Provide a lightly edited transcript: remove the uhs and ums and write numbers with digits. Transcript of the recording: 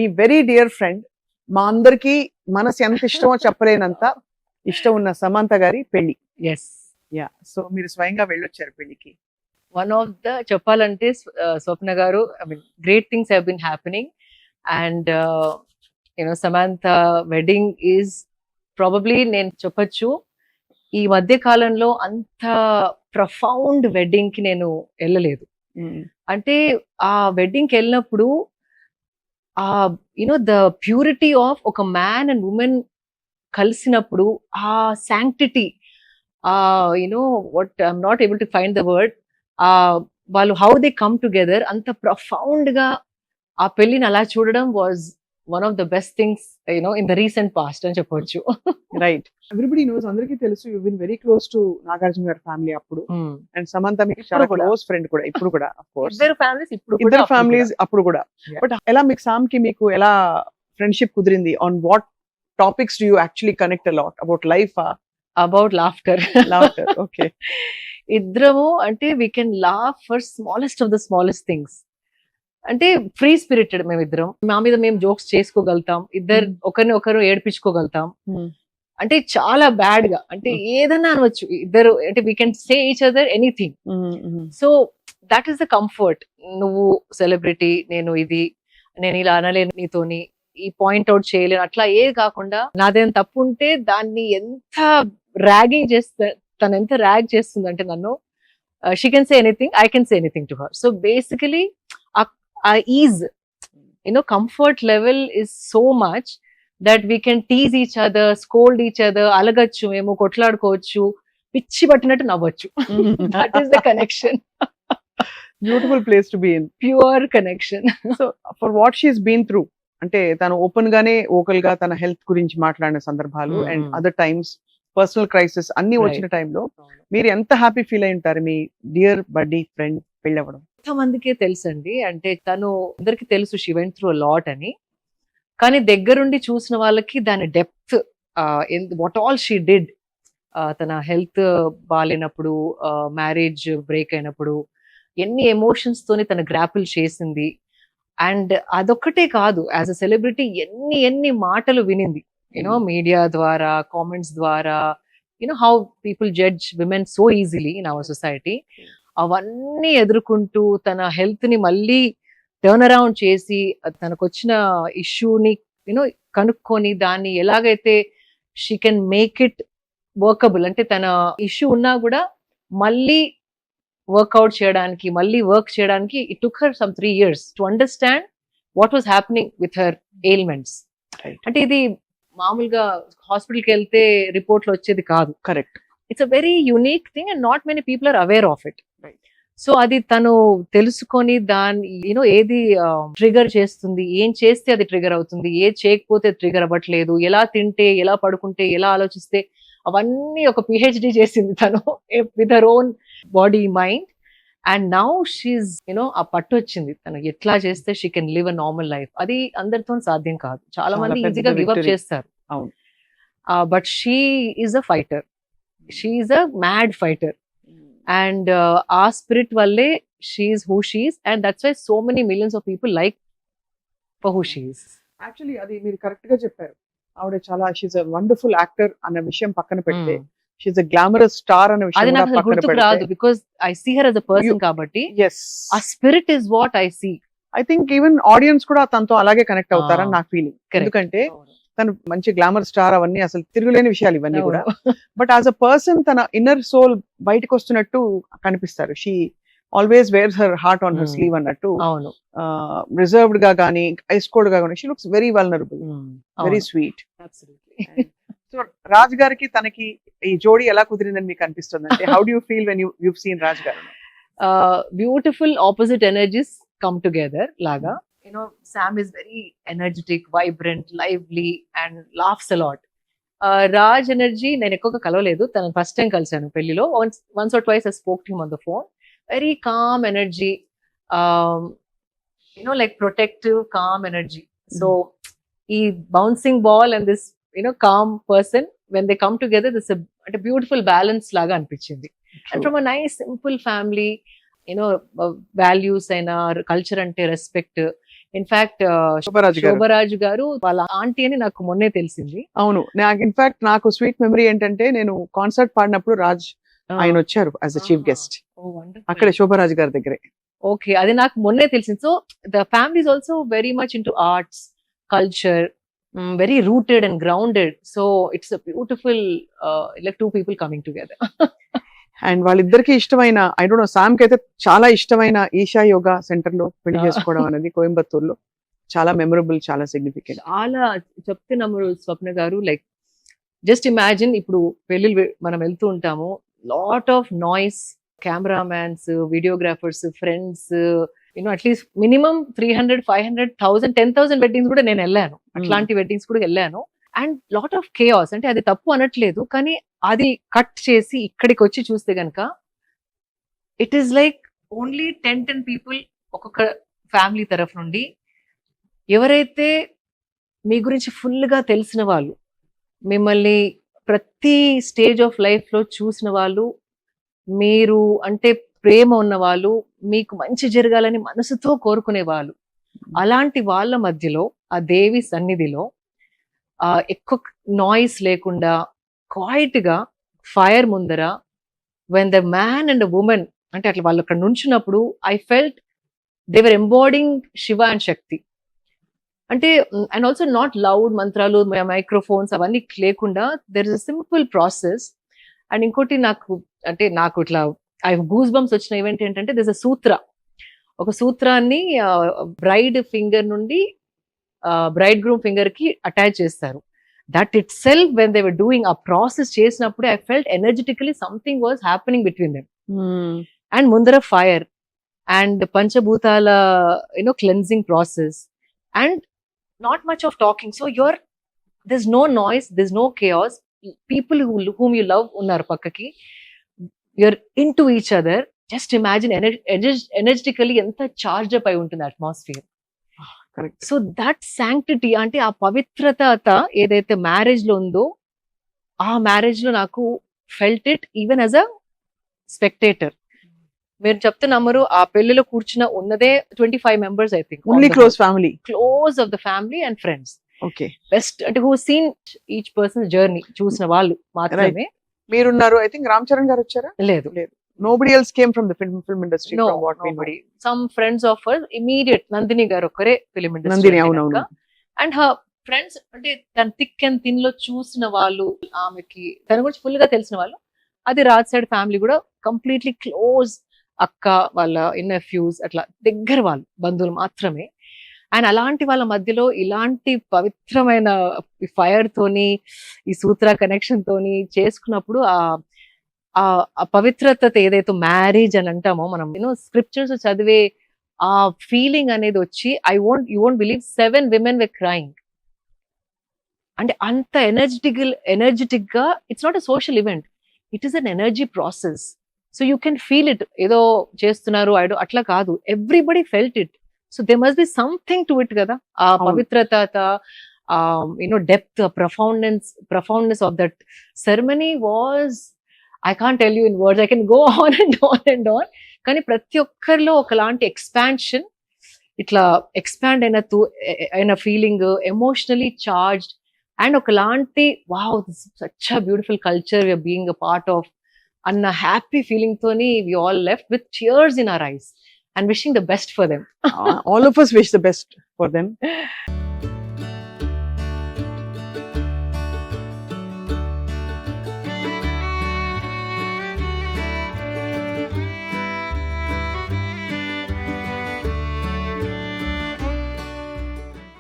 మీ very dear friend, మా అందరికి మనసు ఎంత ఇష్టమో చెప్పలేనంత ఇష్టం ఉన్న సమంత గారి పెళ్లి. ఎస్, యా, సో మీరు స్వయంగా వెళ్ళొచ్చారు పెళ్లికి. వన్ ఆఫ్ ద చెప్పాలంటే స్వప్న గారు, I mean great things have been happening and Samantha wedding is probably నేను చెప్పొచ్చు ఈ మధ్య కాలంలో అంత ప్రొఫౌండ్ వెడ్డింగ్ కి నేను వెళ్ళలేదు. అంటే ఆ వెడ్డింగ్ కి వెళ్ళినప్పుడు ఆ ద ప్యూరిటీ ఆఫ్ ఒక మ్యాన్ అండ్ ఉమెన్ కలిసినప్పుడు ఆ sanctity, what I'm not able to find the word, వాళ్ళు హౌ దే కమ్ టుగెదర్ అంత ప్రొఫౌండ్ గా ఆ పెళ్లిని అలా చూడడం was one of the best things in the recent past అని చెప్పొచ్చు. రైట్, ఎవ్రీబడి నోస్, అందరికీ తెలుసు you been very close to Nagarjuna గారి ఫ్యామిలీ అప్పుడు, అండ్ సమంత మీకు చాలా క్లోజ్ ఫ్రెండ్ కూడా ఇప్పుడు కూడా. ఆఫ్ కోర్స్ ఇద్దరు ఫ్యామిలీస్ ఇద్దరు ఫ్యామిలీస్ అప్పుడు కూడా. బట్ ఎలా మీకు సామ్ కి మీకు ఎలా ఫ్రెండ్షిప్ కుదిరింది? On what topics do you actually connect a lot? About life, about laughter. Okay. ఇద్దరము అంటే we can laugh for smallest of the smallest things. అంటే ఫ్రీ స్పిరిటెడ్ మేమిద్దరం. మా మీద మేము జోక్స్ చేసుకోగలుగుతాం, ఇద్దరు ఒకరిని ఒకరు ఏడిపించుకోగలుగుతాం. అంటే చాలా బ్యాడ్ గా అంటే ఏదన్నా అనవచ్చు ఇద్దరు, అంటే we can say each other anything. So that is the comfort. నువ్వు సెలబ్రిటీ, నేను ఇది, నేను ఇలా అనలేను నీతోని, ఈ పాయింట్ అవుట్ చేయలేను, అట్లా ఏ కాకుండా నాదేం తప్పు ఉంటే దాన్ని ఎంత ర్యాగింగ్ చేస్తా, తను ఎంత ర్యాగ్ చేస్తుంది అంటే నన్ను, she can say anything, I can say anything to her. So basically ఆ ease comfort level is so much that we can tease each other, scold each other, అలగచ్చు, మేము కొట్లాడుకోవచ్చు, పిచ్చి పట్టినట్టు నవ్వచ్చు. That is the connection. Beautiful place to be in, pure connection. So for what she's been through, అంటే తను open గానే vocal గా తన హెల్త్ గురించి మాట్లాడిన సందర్భాలు and other times personal crisis అన్ని వచ్చిన టైంలో మీరు ఎంత హ్యాపీ ఫీల్ అయి ఉంటారు మీ డియర్ బడ్డీ ఫ్రెండ్ పెళ్ళవడం? ఎంతమందికే తెలుసండి, అంటే తను అందరికి తెలుసు she went through a lot అని, కానీ దగ్గరుండి చూసిన వాళ్ళకి దాని depth, what all she did, తన హెల్త్ బాగాలేనప్పుడు, మ్యారేజ్ బ్రేక్ అయినప్పుడు ఎన్ని ఎమోషన్స్ తోని తన గ్రాపుల్ చేసింది. అండ్ అదొక్కటే కాదు, యాజ్ అ సెలబ్రిటీ ఎన్ని మాటలు వినింది, మీడియా ద్వారా, కామెంట్స్ ద్వారా, how people judge women so easily in our society. అవన్నీ ఎదుర్కొంటూ తన హెల్త్ ని మళ్ళీ టర్న్ అరౌండ్ చేసి తనకు వచ్చిన ఇష్యూని కనుక్కొని దాన్ని ఎలాగైతే she can make it workable, అంటే తన ఇష్యూ ఉన్నా కూడా మళ్ళీ వర్క్అవుట్ చేయడానికి, మళ్ళీ వర్క్ చేయడానికి it took her some 3 years to understand what was happening with her ailments. అంటే ఇది మామూలుగా హాస్పిటల్కి వెళ్తే రిపోర్ట్లు వచ్చేది కాదు. Correct. It's a very unique thing and not many people are aware of it. So అది తను తెలుసుకొని దాన్ని ఏది ట్రిగర్ చేస్తుంది, ఏం చేస్తే అది ట్రిగర్ అవుతుంది, ఏది చేయకపోతే ట్రిగర్ అవ్వట్లేదు, ఎలా తింటే, ఎలా పడుకుంటే, ఎలా ఆలోచిస్తే, అవన్నీ ఒక పిహెచ్డి చేసింది తను with her own body mind. And now she ఆ పట్టు వచ్చింది, తను ఎట్లా చేస్తే she can live a normal life. అది అందరితో సాధ్యం కాదు, చాలా మంది ఈజీగా గివ్ అప్ చేస్తారు. But she is a fighter, she is a mad fighter. And ఆ స్పిరిట్ వల్లే she is who she is, and that's why so many millions of people like for who she is. Actually అది మీరు correct గా చెప్పారు. ఆవిడ చాలా she a wonderful actor అన్న విషయం పక్కన పెడితే, షీఈ్ అ గ్లామరస్ స్టార్ అనే విషయం అది నాకు పక్కన గుర్తుకు పెడితే, రాదు, because I see her as a person కాబట్టి ఎస్, ఆ spirit is what I see. I think even audience కూడా తనతో అలాగే కనెక్ట్ అవుతారని నాకు ఫీలింగ్. ఎందుకంటే తను మంచి గ్లామర్ స్టార్, అవన్నీ అసలు తిరుగులేని విషయాలు ఇవన్నీ కూడా. బట్ యాజ్ అ పర్సన్ తన ఇన్నర్ సోల్ బయటకు వస్తున్నట్టు కనిపిస్తారు. She always wears her heart on her sleeve అన్నట్టు, రిజర్వ్డ్ గా గానీ, ఐస్కోల్డ్ గా గానీ, she looks very vulnerable, very sweet. So Raj గారికి తనకి ఈ జోడీ ఎలా కుదిరిందని మీకు అనిపిస్తుంది? అంటే how do you feel when you seen Raj గారు? Beautiful opposite energies come together లాగా. Sam is very energetic, vibrant, lively and laughs a lot. Raj energy నేను ఎక్కువగా కలవలేదు, తను ఫస్ట్ టైం కలిసాను పెళ్లిలో. once or twice I spoke to him on the phone. Very calm energy, like protective, calm energy. So ఈ bouncing ball and this calm person, when they come together, this is a beautiful balance లాగా అనిపించింది. And from a nice simple family, values అయినా, culture అంటే respect, in fact Shobha Raju గారు. శోభరాజు గారు వాళ్ళ aunty అని నాకు మొన్నే తెలిసింది. అవును, నాకు ఇన్ఫాక్ట్ నాకు స్వీట్ మెమరీ ఏంటంటే నేను కాన్సర్ట్ పాడినప్పుడు రాజ్ ఆయన వచ్చారు యాజ్ అ చీఫ్ గెస్ట్ అక్కడే శోభరాజు గారి దగ్గరే. ఓకే, అది నాకు మొన్నే తెలిసింది. So the family is also very much into arts, culture, very rooted and grounded. So it's a beautiful like two people coming together. And వాళ్ళిద్దరికి ఇష్టమైన, ఐ డోంట్ నో, సామ్ కి అయితే చాలా ఇష్టమైన ఈషా యోగా సెంటర్ లో పెళ్లి చేసుకోవడం అనేది కోయంబత్తూరులో చాలా మెమరబుల్, చాలా సిగ్నిఫికెంట్. చాలా చెప్తున్నాము స్వప్న గారు. లైక్ జస్ట్ ఇమాజిన్, ఇప్పుడు పెళ్లి మనం వెళ్తూ ఉంటాము, lot of noise, cameramans, videographers, friends, you know at least minimum 300, 500, 1000, 10,000 weddings కూడా నేను వెళ్ళాను. అట్లాంటి వెడ్డింగ్స్ కూడా వెళ్ళాను. And lot of chaos. అంటే అది తప్పు అనట్లేదు, కానీ అది కట్ చేసి ఇక్కడికి వచ్చి చూస్తే గనక it is like only 10 people ఒక్కొక్క ఫ్యామిలీ తరఫు నుండి. ఎవరైతే మీ గురించి ఫుల్ గా తెలిసిన వాళ్ళు, మిమ్మల్ని ప్రతి స్టేజ్ ఆఫ్ లైఫ్ లో చూసిన వాళ్ళు, మీరు అంటే ప్రేమ ఉన్న వాళ్ళు, మీకు మంచి జరగాలని మనసుతో కోరుకునే వాళ్ళు, అలాంటి వాళ్ళ మధ్యలో ఆ దేవి సన్నిధిలో ఎక్కువ నాయిస్ లేకుండా క్వైట్ గా ఫైర్ ముందర, when the man and women, అంటే అట్లా వాళ్ళు అక్కడ నుంచున్నప్పుడు I felt they were embodying Shiva and Shakti. అంటే అండ్ ఆల్సో నాట్ లౌడ్ మంత్రాలు, మైక్రోఫోన్స్ అవన్నీ లేకుండా there is a simple process. And ఇంకోటి నాకు ఇట్లా ఐ గూస్ బంప్స్ వచ్చిన ఈవెంట్ ఏంటంటే దిస్ అ సూత్ర. ఒక సూత్రాన్ని బ్రైడ్ ఫింగర్ నుండి బ్రైడ్ గ్రూమ్ ఫింగర్ కి అటాచ్ చేస్తారు. That itself when they were doing ఆ ప్రాసెస్ చేసినప్పుడు I felt ఎనర్జెటికలీ something was happening between them. And ముందర ఫైర్ అండ్ పంచభూతాల cleansing process and not much of talking. So there's no noise, there's no chaos. People whom you love unnar pakkaki, you're into each other. Just imagine energetically enta charged up ayi untundi atmosphere. Correct. So that sanctity, ante aa pavitrata edaithe marriage lo undo, aa marriage lo naku felt it even as a spectator. మీరు చెప్తే నమ్మరు, ఆ పెళ్లిలో కూర్చున్న ఉన్నదే 25 members I think. Only close family, close of the family and friends. Okay, best అంటే who seen each person journey చూసిన వాళ్ళు మాత్రమే. మీరున్నారు. ఐ థింక్ రామ్ చరణ్ గారు వచ్చారా? లేదు, nobody else came from the film industry. No, from what nobody. we know. Some friends of her, immediate Nandini garu okkare film industry. Nandini, అవును. And her friends, అంటే తన థిక్ అండ్ థిన్ లో చూసిన వాళ్ళు, ఆమెకి తన గురించి ఫుల్ గా తెలిసిన వాళ్ళు, అది రాజ్ సైడ్ ఫ్యామిలీ కూడా కంప్లీట్లీ క్లోజ్, అక్క వాళ్ళ నెఫ్యూస్, అట్లా దగ్గర వాళ్ళు, బంధువులు మాత్రమే. అండ్ అలాంటి వాళ్ళ మధ్యలో ఇలాంటి పవిత్రమైన ఫైర్ తోని, ఈ సూత్ర కనెక్షన్ తోని చేసుకున్నప్పుడు ఆ పవిత్రత ఏదైతే మ్యారేజ్ అని అంటామో మనం, స్క్రిప్చర్స్ చదివే ఆ ఫీలింగ్ అనేది వచ్చి you won't believe 7 women were crying. అంటే అంత ఎనర్జెటిక్ గా, it's not a social event, it is an energy process. So you can feel it. ఏదో చేస్తున్నారు అట్లా కాదు, everybody felt it. So they must be something to it కదా. ఆ పవిత్రత, depth, profoundness of that ceremony was, I can't tell you in words, I can go on and on and on. కానీ ప్రతి ఒక్కరిలో ఒకలాంటి ఎక్స్పాన్షన్, ఇట్లా expand అయిన feeling, emotionally charged, and ఒకలాంటి wow, such a beautiful culture we're being a part of అన్న happy feeling తోని we all left with tears in our eyes and wishing the best for them. All of us wish the best for them.